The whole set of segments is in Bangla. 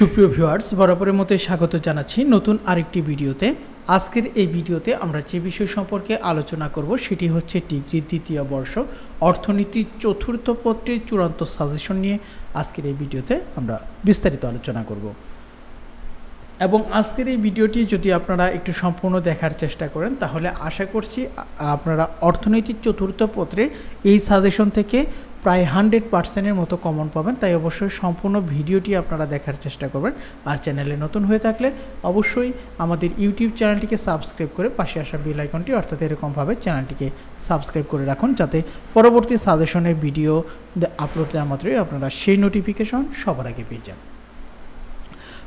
সুপ্রিয় ভিউয়ার্স, বরাবরের মতো স্বাগত জানাচ্ছি নতুন আরেকটি ভিডিওতে। আজকের এই ভিডিওতে আমরা যে বিষয় সম্পর্কে আলোচনা করব সেটি হচ্ছে ডিগ্রির দ্বিতীয় বর্ষ অর্থনীতি চতুর্থ পত্রের চূড়ান্ত সাজেশন নিয়ে আজকের এই ভিডিওতে আমরা বিস্তারিত আলোচনা করব। এবং আজকের এই ভিডিওটি যদি আপনারা একটু সম্পূর্ণ দেখার চেষ্টা করেন তাহলে আশা করছি আপনারা অর্থনৈতিক চতুর্থ পত্রে এই সাজেশন থেকে প্রায় 100%-এর মতো কমন পাবেন। তাই অবশ্যই সম্পূর্ণ ভিডিওটি আপনারা দেখার চেষ্টা করবেন। আর চ্যানেলে নতুন হয়ে থাকলে অবশ্যই আমাদের ইউটিউব চ্যানেলটিকে সাবস্ক্রাইব করে পাশে আসা বেল আইকনটি অর্থাৎ এরকমভাবে চ্যানেলটিকে সাবস্ক্রাইব করে রাখুন, যাতে পরবর্তী সাজেশনের ভিডিও আপলোড দেওয়া মাত্রই আপনারা সেই নোটিফিকেশন সবার আগে পেয়ে যান।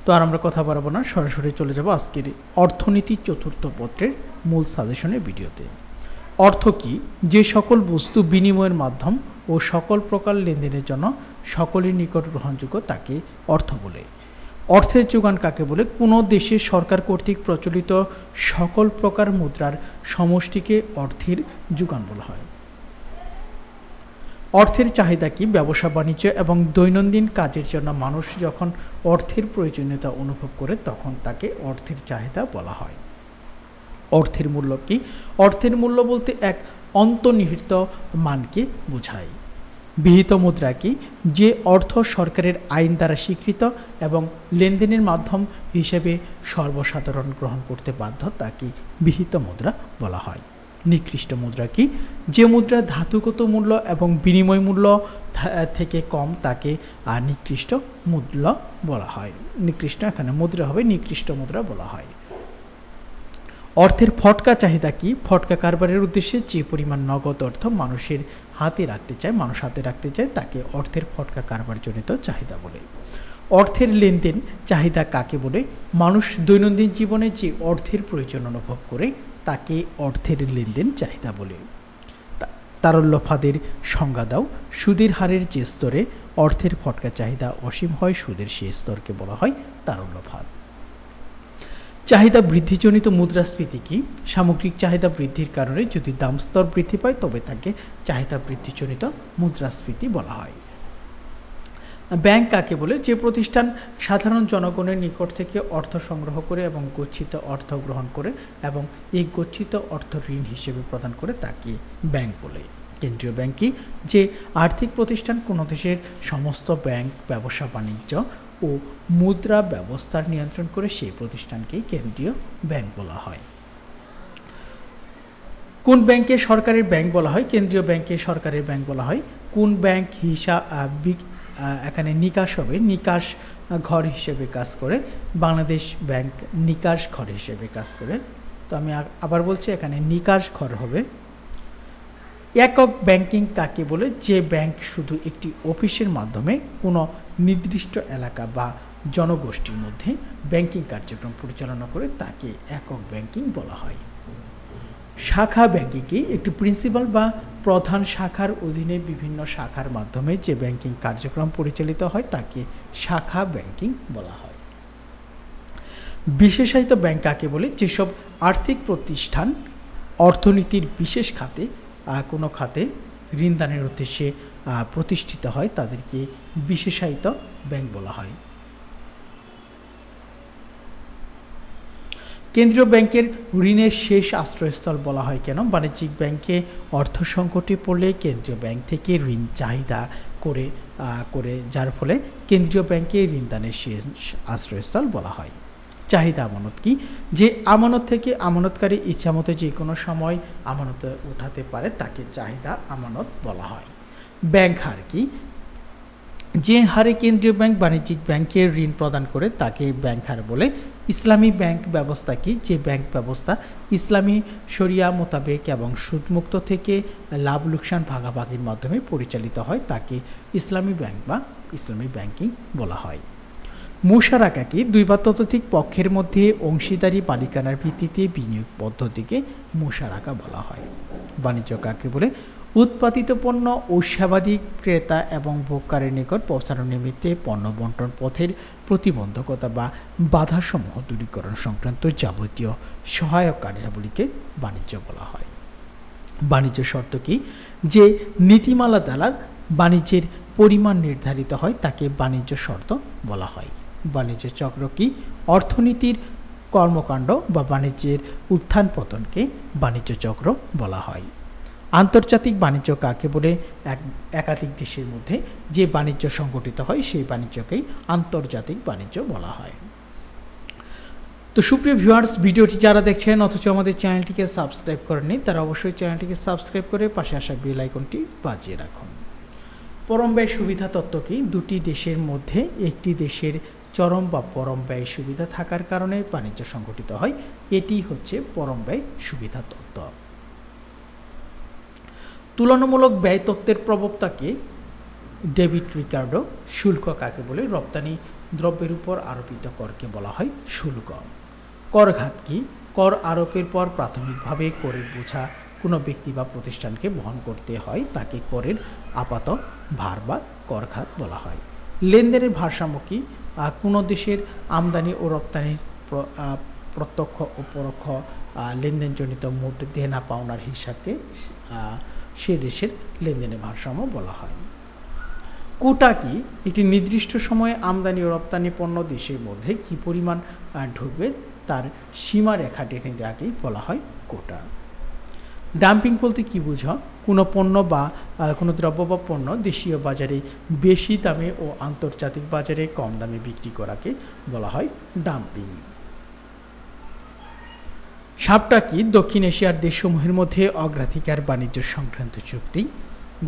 তো আর আমরা কথা বাড়াবো না, সরাসরি চলে যাব আজকের অর্থনীতি চতুর্থ পত্রের মূল সাজেশনের ভিডিওতে। অর্থ কি? যে সকল বস্তু বিনিময়ের মাধ্যম ও সকল প্রকার লেনদেনের জন্য সকলের নিকট গ্রহণযোগ্য তাকে অর্থ বলে। অর্থের যোগান কাকে বলে? কোনো দেশের সরকার কর্তৃক প্রচলিত সকল প্রকার মুদ্রার সমষ্টিকে অর্থের যোগান বলা হয়। অর্থের চাহিদা কি? ব্যবসা বাণিজ্য এবং দৈনন্দিন কাজের জন্য মানুষ যখন অর্থের প্রয়োজনীয়তা অনুভব করে তখন তাকে অর্থের চাহিদা বলা হয়। অর্থের মূল্য কি? অর্থের মূল্য বলতে এক অন্তর্নিহিত মানকে বোঝায়। বিহিত মুদ্রা কি? যে অর্থ সরকারের আইন দ্বারা স্বীকৃত এবং লেনদেনের মাধ্যম হিসেবে সর্বসাধারণ গ্রহণ করতে বাধ্য তাকে বিহিত মুদ্রা বলা হয়। নিকৃষ্ট মুদ্রা কি? যে মুদ্রা ধাতুগত মূল্য এবং বিনিময় মূল্য থেকে কম তাকে নিকৃষ্ট মূল্য বলা হয়। নিকৃষ্ট এখানে মুদ্রা হবে, নিকৃষ্ট মুদ্রা বলা হয়। অর্থের ফটকা চাহিদা কি? ফটকা কারবারের উদ্দেশ্যে যে পরিমাণ নগদ অর্থ মানুষ হাতে রাখতে চায় তাকে অর্থের ফটকা কারবারজনিত চাহিদা বলে। অর্থের লেনদেন চাহিদা কাকে বলে? মানুষ দৈনন্দিন জীবনে যে অর্থের প্রয়োজন অনুভব করে তাকে অর্থের লেনদেন চাহিদা বলে। তারল্য ফাঁদের সংজ্ঞা দাও। সুদের হারের যে স্তরে অর্থের ফটকা চাহিদা অসীম হয় সুদের সেই স্তরকে বলা হয় তারল্য ফাঁদ। চাহিদা বৃদ্ধিজনিত মুদ্রাস্ফীতি কি? সামগ্রিক চাহিদা বৃদ্ধির কারণে যদি দাম স্তর বৃদ্ধি পায় তবে তাকে চাহিদা বৃদ্ধিজনিত মুদ্রাস্ফীতি বলা হয়। ব্যাংক কাকে বলে? যে প্রতিষ্ঠান সাধারণ জনগণের নিকট থেকে অর্থ সংগ্রহ করে এবং গচ্ছিত অর্থ গ্রহণ করে এবং এই গচ্ছিত অর্থ ঋণ হিসেবে প্রদান করে তাকে ব্যাংক বলে। কেন্দ্রীয় ব্যাংক কি? যে আর্থিক প্রতিষ্ঠান কোনো দেশের সমস্ত ব্যাংক ব্যবসা বাণিজ্য ও মুদ্রা ব্যবস্থার নিয়ন্ত্রণ করে সেই প্রতিষ্ঠানকেই কেন্দ্রীয় ব্যাংক বলা হয়। কোন ব্যাংকে সরকারের ব্যাংক বলা হয়? কেন্দ্রীয় ব্যাংকে সরকারের ব্যাংক বলা হয়। কোন ব্যাংক এখানে নিকাশ হবে, নিকাশ ঘর হিসেবে কাজ করে? বাংলাদেশ ব্যাংক নিকাশ ঘর হিসেবে কাজ করে। তো আমি আবার বলছি, এখানে নিকাশ ঘর হবে। একক ব্যাংকিং কাকে বলে? যে ব্যাংক শুধু একটি অফিসের মাধ্যমে কোনো নির্দিষ্ট এলাকা বা জনগোষ্ঠীর মধ্যে ব্যাংকিং কার্যক্রম পরিচালনা করে তাকে একক ব্যাংকিং বলা হয়। শাখা ব্যাংকিং কি? একটি প্রিন্সিপাল বা প্রধান শাখার অধীনে বিভিন্ন শাখার মাধ্যমে যে ব্যাংকিং কার্যক্রম পরিচালিত হয় তাকে শাখা ব্যাংকিং বলা হয়। বিশেষায়িত ব্যাংক কাকে বলে? যেসব আর্থিক প্রতিষ্ঠান অর্থনীতির বিশেষ খাতে কোনো খাতে ঋণদানের উদ্দেশ্যে প্রতিষ্ঠিত হয় তাদেরকে বিশেষায়িত ব্যাংক বলা হয়। কেন্দ্রীয় ব্যাংকের ঋণের শেষ আশ্রয়স্থল বলা হয় কেন? বাণিজ্যিক ব্যাংকে অর্থ সংকটে পড়লে কেন্দ্রীয় ব্যাংক থেকে ঋণ চাহিদা করে যার ফলে কেন্দ্রীয় ব্যাংকে ঋণদানের শেষ আশ্রয়স্থল বলা হয়। চাহিদা আমানত কি? যে আমানত থেকে আমানতকারী ইচ্ছামতো যে কোনো সময় আমানত উঠাতে পারে তাকে চাহিদা আমানত বলা হয়। ব্যাংক হার কি? যে হারে কেন্দ্রীয় ব্যাংক বাণিজ্যিক ব্যাংকে ঋণ প্রদান করে তাকে ব্যাংক হার বলে। ইসলামী ব্যাংক ব্যবস্থা কি? যে ব্যাংক ব্যবস্থা ইসলামী শরিয়া মোতাবেক এবং সুদমুক্ত থেকে লাভ লোকসান ভাগাভাগির মাধ্যমে পরিচালিত হয় তাকে ইসলামী ব্যাংক বা ইসলামী ব্যাংকিং বলা হয়। মুশারাকা কি? দুই বা ততোধিক পক্ষের মধ্যে অংশীদারি মালিকানার ভিত্তিতে বিনিয়োগ পদ্ধতিকে মুশারাকা বলা হয়। বাণিজ্য কাকে বলে? উৎপাদিত পণ্য ও সেবাদি ক্রেতা এবং ভোক্তার নিকট পৌঁছানোর নিমিত্তে পণ্য বণ্টন পথের প্রতিবন্ধকতা বা বাধাসমূহ দূরীকরণ সংক্রান্ত যাবতীয় সহায়ক কার্যাবলীকে বাণিজ্য বলা হয়। বাণিজ্য শর্ত কি? যে নীতিমালা দ্বারা বাণিজ্যের পরিমাণ নির্ধারিত হয় তাকে বাণিজ্য শর্ত বলা হয়। বাণিজ্য চক্র কি? অর্থনীতির কর্মকাণ্ড বা বাণিজ্যের উত্থান পতনকে বাণিজ্য চক্র বলা হয়। আন্তর্জাতিক বাণিজ্য কাকে বলে? একাধিক দেশের মধ্যে যে বাণিজ্য সংগঠিত হয় সেই বাণিজ্যকেই আন্তর্জাতিক বাণিজ্য বলা হয়। তো সুপ্রিয় ভিউয়ার্স, ভিডিওটি যারা দেখছেন অথচ আমাদের চ্যানেলটিকে সাবস্ক্রাইব করেননি, তারা অবশ্যই চ্যানেলটিকে সাবস্ক্রাইব করে পাশে আসা বেল আইকনটি বাজিয়ে রাখুন। পরম ব্যয় সুবিধা তত্ত্ব কি? দুটি দেশের মধ্যে একটি দেশের চরম বা পরম ব্যয় সুবিধা থাকার কারণে বাণিজ্য সংগঠিত হয়, এটি হচ্ছে পরম ব্যয় সুবিধা তত্ত্ব। তুলনামূলক ব্যয় তত্ত্বের প্রবক্তাকে? David Ricardo. শুল্ক কাকে বলে? রপ্তানি দ্রব্যের উপর আরোপিত করকে বলা হয় শুল্ক। করঘাত কি? কর আরোপের পর প্রাথমিকভাবে করের বোঝা কোনো ব্যক্তি বা প্রতিষ্ঠানকে বহন করতে হয়, তাকে করের আপাত ভার বা করঘাত বলা হয়। লেনদেনের ভারসাম্য কি? কোনো দেশের আমদানি ও রপ্তানির প্রত্যক্ষ ও পরোক্ষ লেনদেনজনিত মোট দেনা পাওনার হিসাবকে সে দেশের লেনদেনের ভারসাম্য বলা হয়। কোটা কি? একটি নির্দিষ্ট সময়ে আমদানি ও রপ্তানি পণ্য দেশের মধ্যে কি পরিমাণ ঢুকবে তার সীমারেখা টেনে দেওয়াকেই বলা হয় কোটা। ডাম্পিং বলতে কি বুঝো? কোনো পণ্য বা কোনো দ্রব্য বা পণ্য দেশীয় বাজারে বেশি দামে ও আন্তর্জাতিক বাজারে কম দামে বিক্রি করাকে বলা হয় ডাম্পিং। সাপটা কি? দক্ষিণ এশিয়ার দেশসমূহের মধ্যে অগ্রাধিকার বাণিজ্য সংক্রান্ত চুক্তি।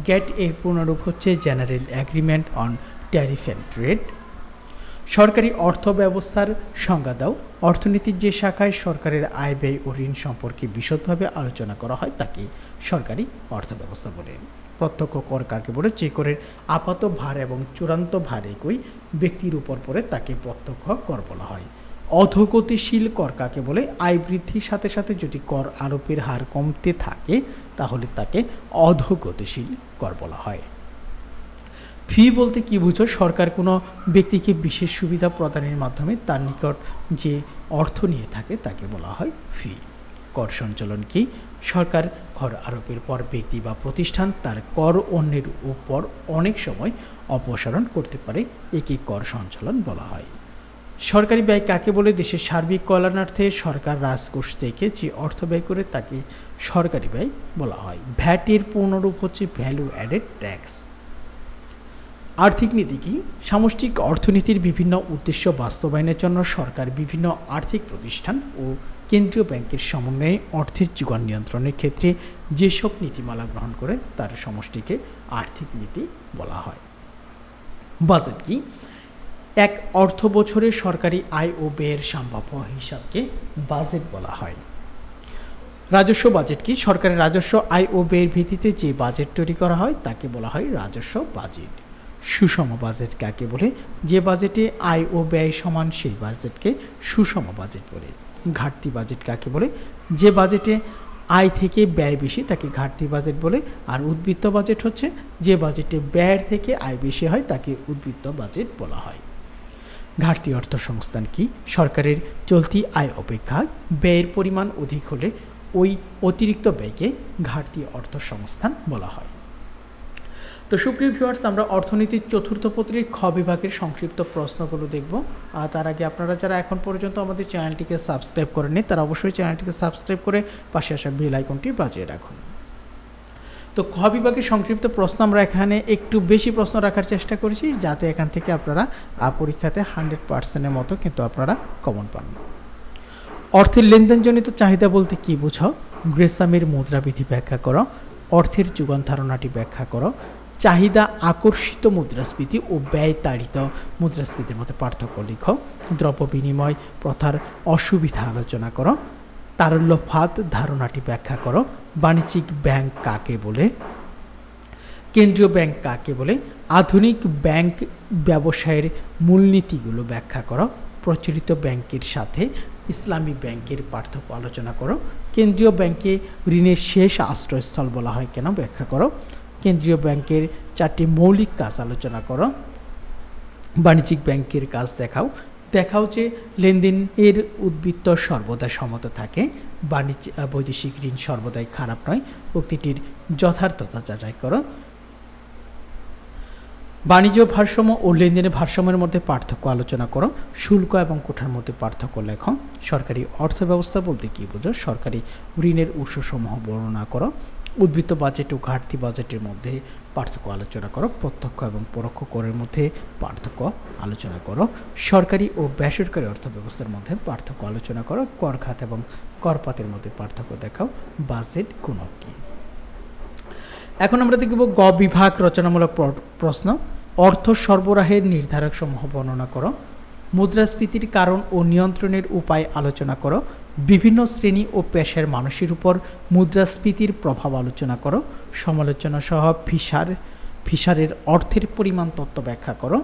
গ্যাট এর পূর্ণরূপ হচ্ছে general agreement on tariff and trade. সরকারি অর্থ ব্যবস্থার সংজ্ঞা দাও। অর্থনীতির যে শাখায় সরকারের আয় ব্যয় ও ঋণ সম্পর্কে বিশদভাবে আলোচনা করা হয় তাকে সরকারি অর্থ ব্যবস্থা বলে। প্রত্যক্ষ কর কাকে বলে? যে করের আপাত ভার এবং চূড়ান্ত ভার একই ব্যক্তির উপর পড়ে তাকে প্রত্যক্ষ কর বলা হয়। অধোগতিশীল কর কাকে বলে? আয় বৃদ্ধির সাথে সাথে যদি কর আরোপের হার কমতে থাকে তাহলে তাকে অধোগতিশীল কর বলা হয়। ফি বলতে কি বুঝো? সরকার কোনো ব্যক্তিকে বিশেষ সুবিধা প্রদানের মাধ্যমে তার নিকট যে অর্থ নিয়ে থাকে তাকে বলা হয় ফি। কর সঞ্চালন কি? সরকার কর আরোপের পর ব্যক্তি বা প্রতিষ্ঠান তার কর অন্যের উপর অনেক সময় অপসারণ করতে পারে, একে কর সঞ্চালন বলা হয়। সরকারি ব্যয় কাকে বলে? দেশের সার্বিক কল্যাণার্থে সরকার রাজকোষ থেকে যে অর্থ ব্যয় করে তাকে সরকারি ব্যয় বলা হয়। ভ্যাটের পূর্ণরূপ হচ্ছে ভ্যালু অ্যাডেড ট্যাক্স। আর্থিক নীতি কি? সামষ্টিক অর্থনীতির বিভিন্ন উদ্দেশ্য বাস্তবায়নের জন্য সরকার বিভিন্ন আর্থিক প্রতিষ্ঠান ও কেন্দ্রীয় ব্যাংকের সমন্বয়ে অর্থের যোগান নিয়ন্ত্রণের ক্ষেত্রে যেসব নীতিমালা গ্রহণ করে তার সমষ্টিকে আর্থিক নীতি বলা হয়। বাজেট কি? এক অর্থ বছরে সরকারি আয় ও ব্যয়ের সম্ভাব্য হিসাবকে বাজেট বলা হয়। রাজস্ব বাজেট কি? সরকারের রাজস্ব আয় ও ব্যয়ের ভিত্তিতে যে বাজেট তৈরি করা হয় তাকে বলা হয় রাজস্ব বাজেট। সুষম বাজেট কাকে বলে? যে বাজেটে আয় ও ব্যয় সমান সেই বাজেটকে সুষম বাজেট বলে। ঘাটতি বাজেট কাকে বলে? যে বাজেটে আয় থেকে ব্যয় বেশি তাকে ঘাটতি বাজেট বলে। আর উদ্বৃত্ত বাজেট হচ্ছে যে বাজেটে ব্যয়ের থেকে আয় বেশি হয় তাকে উদ্বৃত্ত বাজেট বলা হয়। ঘাটতি অর্থ সংস্থান কি? সরকারের চলতি আয় অপেক্ষা ব্যয়ের পরিমাণ অধিক হলে ওই অতিরিক্ত ব্যয়কে ঘাটতি অর্থ সংস্থান বলা হয়। তো সুপ্রিয় ভিউয়ার্স, আমরা অর্থনীতির চতুর্থ পত্রের খ বিভাগের সংক্ষিপ্ত প্রশ্নগুলো দেখব। আর তার আগে আপনারা যারা এখন পর্যন্ত আমাদের চ্যানেলটিকে সাবস্ক্রাইব করেননি তারা অবশ্যই চ্যানেলটিকে সাবস্ক্রাইব করে পাশে আসা বেল আইকনটি বাজিয়ে রাখুন। তো খ বিভাগের সংক্ষিপ্ত প্রশ্ন আমরা এখানে একটু বেশি প্রশ্ন রাখার চেষ্টা করেছি যাতে এখান থেকে আপনারা পরীক্ষাতে 100%-এর মতো কিন্তু আপনারা কমন পান। অর্থের লেনদেনজনিত চাহিদা বলতে কি বুঝো? গ্রেসামের মুদ্রাবিধি ব্যাখ্যা করো। অর্থের যোগান ধারণাটি ব্যাখ্যা করো। চাহিদা আকর্ষিত মুদ্রাস্ফীতি ও ব্যয় তাড়িত মুদ্রাস্ফীতির মধ্যে পার্থক্য লিখো। দ্রব্য বিনিময় প্রথার অসুবিধা আলোচনা করো। তারল্যফাত ধারণাটি ব্যাখ্যা করো। বাণিজ্যিক ব্যাংক কাকে বলে? কেন্দ্রীয় ব্যাংক কাকে বলে? আধুনিক ব্যাংক ব্যবসায়ের মূলনীতিগুলো ব্যাখ্যা করো। প্রচলিত ব্যাংকের সাথে ইসলামী ব্যাংকের পার্থক্য আলোচনা করো। কেন্দ্রীয় ব্যাংকে ঋণের শেষ আশ্রয়স্থল বলা হয় কেন ব্যাখ্যা করো। কেন্দ্রীয় ব্যাংকের 4টি মৌলিক কাজ আলোচনা করো। বাণিজ্যিক ব্যাংকের কাজ দেখাও। দেখাও যে লেনদেনের উদ্বৃত্ত সর্বদা সমত থাকে। বৈদেশিক ঋণ সর্বদাই খারাপ নয়। উক্তিটির যথার্থতা যাচাই করো। বাণিজ্য ভারসাম্য ও লেনদেনের ভারসাম্যের মধ্যে পার্থক্য আলোচনা করো। শুল্ক এবং কোঠার মধ্যে পার্থক্য লেখো। সরকারি অর্থব্যবস্থা বলতে কী বোঝো? সরকারি ঋণের উৎসসমূহ বর্ণনা করো। উদ্বৃত্ত বাজেট ও ঘাটতি বাজেটের মধ্যে পার্থক্য আলোচনা করো। প্রত্যক্ষ এবং পরোক্ষ করের মধ্যে পার্থক্য আলোচনা করো। সরকারি ও বেসরকারি অর্থব্যবস্থার মধ্যে পার্থক্য আলোচনা করো। কর খাত এবং করপাতের মধ্যে পার্থক্য দেখাও। বাজেট গুণক কী? এখন আমরা দেখব গ বিভাগ রচনামূলক প্রশ্ন। অর্থ সরবরাহের নির্ধারক সমূহ বর্ণনা করো। মুদ্রাস্ফীতির কারণ ও নিয়ন্ত্রণের উপায় আলোচনা করো। বিভিন্ন শ্রেণী ও পেশার মানুষের উপর মুদ্রাস্ফীতির প্রভাব আলোচনা করো। সমালোচনা সহ ফিশারের অর্থের পরিমাণ তত্ত্ব ব্যাখ্যা করো।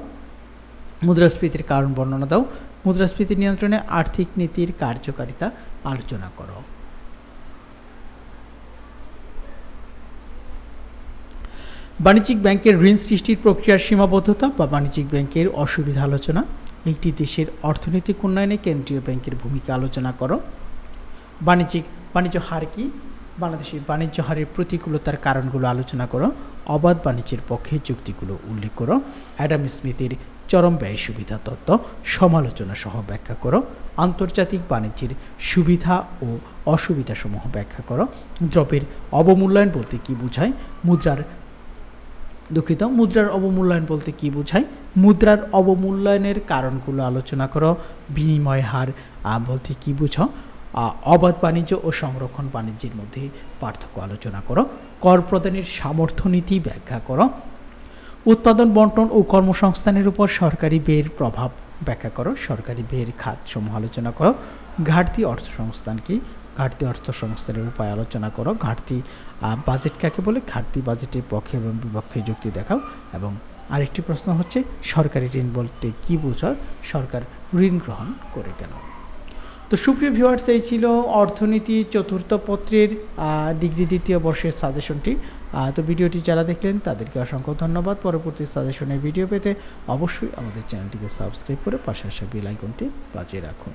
মুদ্রাস্ফীতির কারণ বর্ণনা দাও। মুদ্রাস্ফীতি নিয়ন্ত্রণে আর্থিক নীতির কার্যকারিতা আলোচনা করো। বাণিজ্যিক ব্যাংকের ঋণ সৃষ্টির প্রক্রিয়ার সীমাবদ্ধতা বা বাণিজ্যিক ব্যাংকের অসুবিধা আলোচনা। একটি দেশের অর্থনৈতিক উন্নয়নে কেন্দ্রীয় ব্যাংকের ভূমিকা আলোচনা করো। বাণিজ্য হার কি? বাংলাদেশের বাণিজ্য হারের প্রতিকূলতার কারণগুলো আলোচনা করো। অবাধ বাণিজ্যের পক্ষে যুক্তিগুলো উল্লেখ করো। অ্যাডাম স্মিথের চরম ব্যয় সুবিধা তত্ত্ব সমালোচনা সহ ব্যাখ্যা করো। আন্তর্জাতিক বাণিজ্যের সুবিধা ও অসুবিধাসমূহ ব্যাখ্যা করো। দ্রব্যের অবমূল্যায়ন বলতে কী বোঝায়? মুদ্রার অবমূল্যায়ন বলতে কী বোঝায়? মুদ্রার অবমূল্যায়নের কারণগুলো আলোচনা করো। বিনিময় হার বলতে কী বুঝো? অবাধ বাণিজ্য ও সংরক্ষণ বাণিজ্যের মধ্যে পার্থক্য আলোচনা করো। কর প্রদানের সামর্থ্য নীতি ব্যাখ্যা করো। উৎপাদন বন্টন ও কর্মসংস্থানের উপর সরকারি ব্যয়ের প্রভাব ব্যাখ্যা করো। সরকারি ব্যয়ের খাতসমূহ আলোচনা করো। ঘাটতি অর্থসংস্থান কি? ঘাটতি অর্থসংস্থানের উপায় আলোচনা করো। ঘাটতি বাজেট কাকে বলে? ঘাটতি বাজেটের পক্ষে এবং বিপক্ষে যুক্তি দেখাও। এবং আরেকটি প্রশ্ন হচ্ছে সরকারি ঋণ বলতে কী বোঝায়? সরকার ঋণ গ্রহণ করে কেন? তো সুপ্রিয় ভিউয়ার্স, এই ছিল অর্থনীতি চতুর্থ পত্রের ডিগ্রি দ্বিতীয় বর্ষের সাজেশনটি। তো ভিডিওটি যারা দেখলেন তাদেরকে অসংখ্য ধন্যবাদ। পরবর্তী সাজেশনের ভিডিও পেতে অবশ্যই আমাদের চ্যানেলটিকে সাবস্ক্রাইব করে পাশে আসা বেল আইকনটি বাজিয়ে রাখুন।